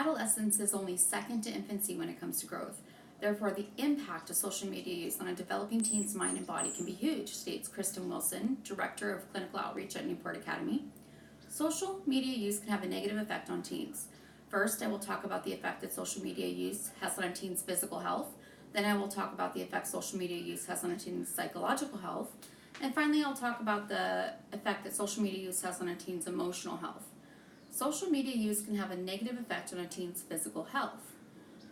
Adolescence is only second to infancy when it comes to growth. Therefore, the impact of social media use on a developing teen's mind and body can be huge, states Kristen Wilson, Director of Clinical Outreach at Newport Academy. Social media use can have a negative effect on teens. First, I will talk about the effect that social media use has on a teen's physical health. Then I will talk about the effect social media use has on a teen's psychological health. And finally, I'll talk about the effect that social media use has on a teen's emotional health. Social media use can have a negative effect on a teen's physical health.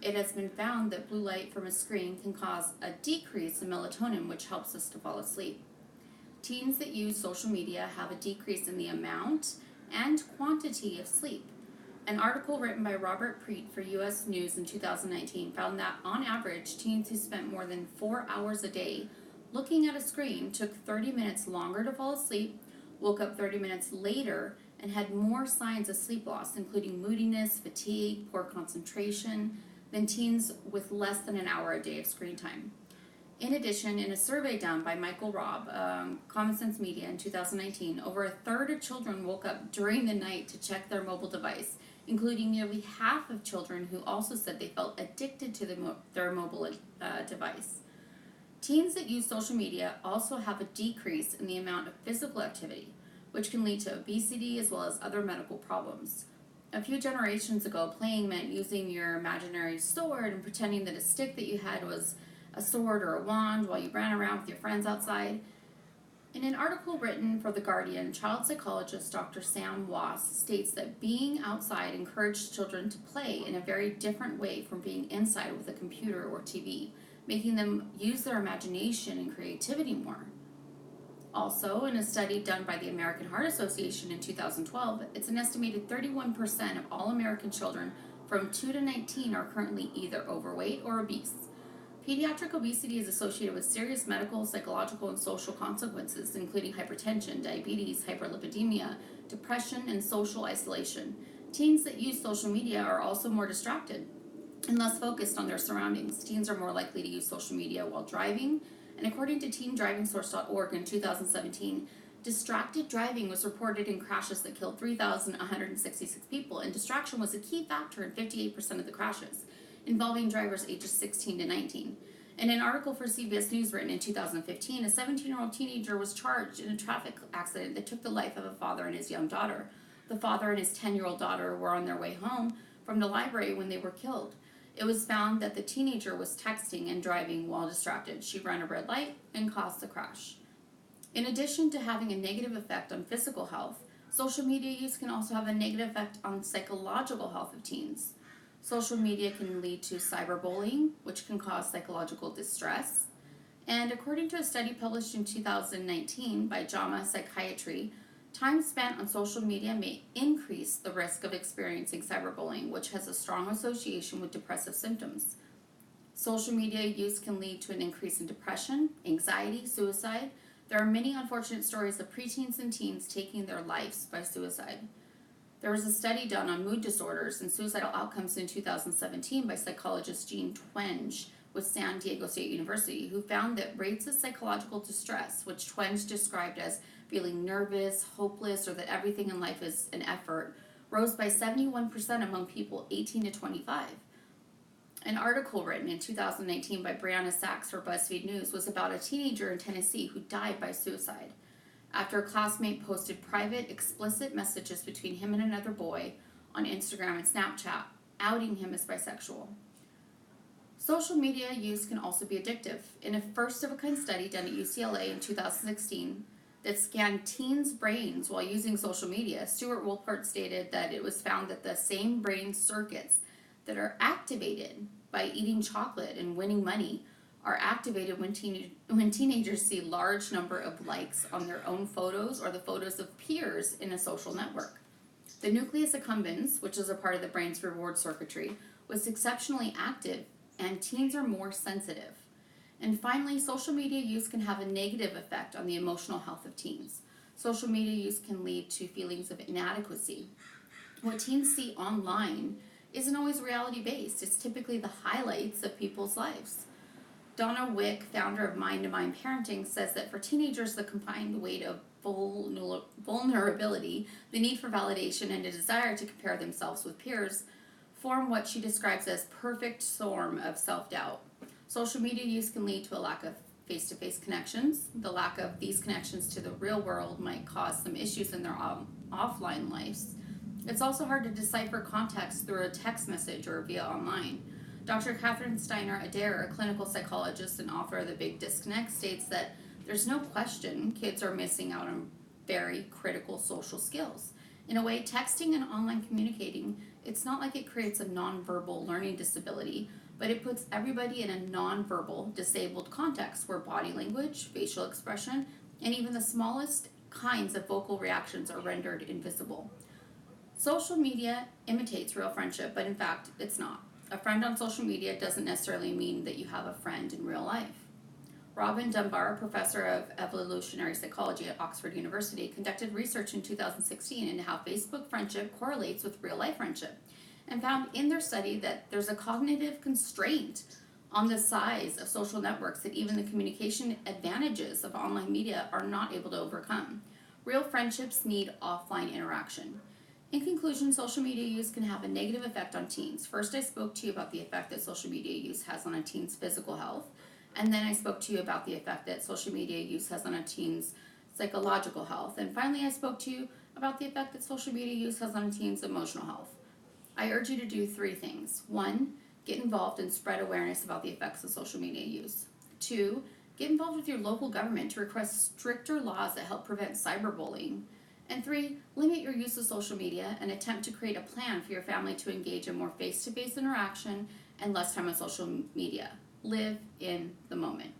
It has been found that blue light from a screen can cause a decrease in melatonin, which helps us to fall asleep. Teens that use social media have a decrease in the amount and quantity of sleep. An article written by Robert Preet for U.S. News in 2019 found that, on average, teens who spent more than 4 hours a day looking at a screen took 30 minutes longer to fall asleep, woke up 30 minutes later, and had more signs of sleep loss, including moodiness, fatigue, poor concentration, than teens with less than an hour a day of screen time. In addition, in a survey done by Michael Robb, Common Sense Media in 2019, over a third of children woke up during the night to check their mobile device, including nearly half of children who also said they felt addicted to their mobile device. Teens that use social media also have a decrease in the amount of physical activity, which can lead to obesity as well as other medical problems. A few generations ago, playing meant using your imaginary sword and pretending that a stick that you had was a sword or a wand while you ran around with your friends outside. In an article written for The Guardian, child psychologist Dr. Sam Wass states that being outside encouraged children to play in a very different way from being inside with a computer or TV, making them use their imagination and creativity more. Also, in a study done by the American Heart Association in 2012, it's an estimated 31% of all American children from 2 to 19 are currently either overweight or obese. Pediatric obesity is associated with serious medical, psychological, and social consequences, including hypertension, diabetes, hyperlipidemia, depression, and social isolation. Teens that use social media are also more distracted and less focused on their surroundings. Teens are more likely to use social media while driving, and according to teendrivingsource.org in 2017, distracted driving was reported in crashes that killed 3,166 people, and distraction was a key factor in 58% of the crashes, involving drivers ages 16 to 19. In an article for CBS News written in 2015, a 17-year-old teenager was charged in a traffic accident that took the life of a father and his young daughter. The father and his 10-year-old daughter were on their way home from the library when they were killed. It was found that the teenager was texting and driving while distracted. She ran a red light and caused the crash. In addition to having a negative effect on physical health, social media use can also have a negative effect on psychological health of teens. Social media can lead to cyberbullying, which can cause psychological distress. And according to a study published in 2019 by JAMA Psychiatry, time spent on social media may increase the risk of experiencing cyberbullying, which has a strong association with depressive symptoms. Social media use can lead to an increase in depression, anxiety, suicide. There are many unfortunate stories of preteens and teens taking their lives by suicide. There was a study done on mood disorders and suicidal outcomes in 2017 by psychologist Jean Twenge with San Diego State University, who found that rates of psychological distress, which Twenge described as feeling nervous, hopeless, or that everything in life is an effort, rose by 71% among people 18 to 25. An article written in 2019 by Brianna Sachs for BuzzFeed News was about a teenager in Tennessee who died by suicide after a classmate posted private, explicit messages between him and another boy on Instagram and Snapchat, outing him as bisexual. Social media use can also be addictive. In a first-of-a-kind study done at UCLA in 2016 that scanned teens' brains while using social media, Stuart Wolpert stated that it was found that the same brain circuits that are activated by eating chocolate and winning money are activated when teenagers see large number of likes on their own photos or the photos of peers in a social network. The nucleus accumbens, which is a part of the brain's reward circuitry, was exceptionally active, and teens are more sensitive. And finally, social media use can have a negative effect on the emotional health of teens. Social media use can lead to feelings of inadequacy. What teens see online isn't always reality-based. It's typically the highlights of people's lives. Donna Wick, founder of Mind to Mind Parenting, says that for teenagers, the combined weight of vulnerability, the need for validation, and a desire to compare themselves with peers form what she describes as perfect storm of self-doubt. Social media use can lead to a lack of face-to-face connections. The lack of these connections to the real world might cause some issues in their offline lives. It's also hard to decipher context through a text message or via online. Dr. Catherine Steiner Adair, a clinical psychologist and author of The Big Disconnect, states that there's no question kids are missing out on very critical social skills. In a way, texting and online communicating, it's not like it creates a nonverbal learning disability, but it puts everybody in a nonverbal disabled context where body language, facial expression, and even the smallest kinds of vocal reactions are rendered invisible. Social media imitates real friendship, but in fact, it's not. A friend on social media doesn't necessarily mean that you have a friend in real life. Robin Dunbar, professor of evolutionary psychology at Oxford University, conducted research in 2016 into how Facebook friendship correlates with real-life friendship, and found in their study that there's a cognitive constraint on the size of social networks that even the communication advantages of online media are not able to overcome. Real friendships need offline interaction. In conclusion, social media use can have a negative effect on teens. First, I spoke to you about the effect that social media use has on a teen's physical health. And then I spoke to you about the effect that social media use has on a teen's psychological health. And finally, I spoke to you about the effect that social media use has on a teen's emotional health. I urge you to do 3 things. 1, get involved and spread awareness about the effects of social media use. 2, get involved with your local government to request stricter laws that help prevent cyberbullying. And 3, limit your use of social media and attempt to create a plan for your family to engage in more face-to-face interaction and less time on social media. Live in the moment.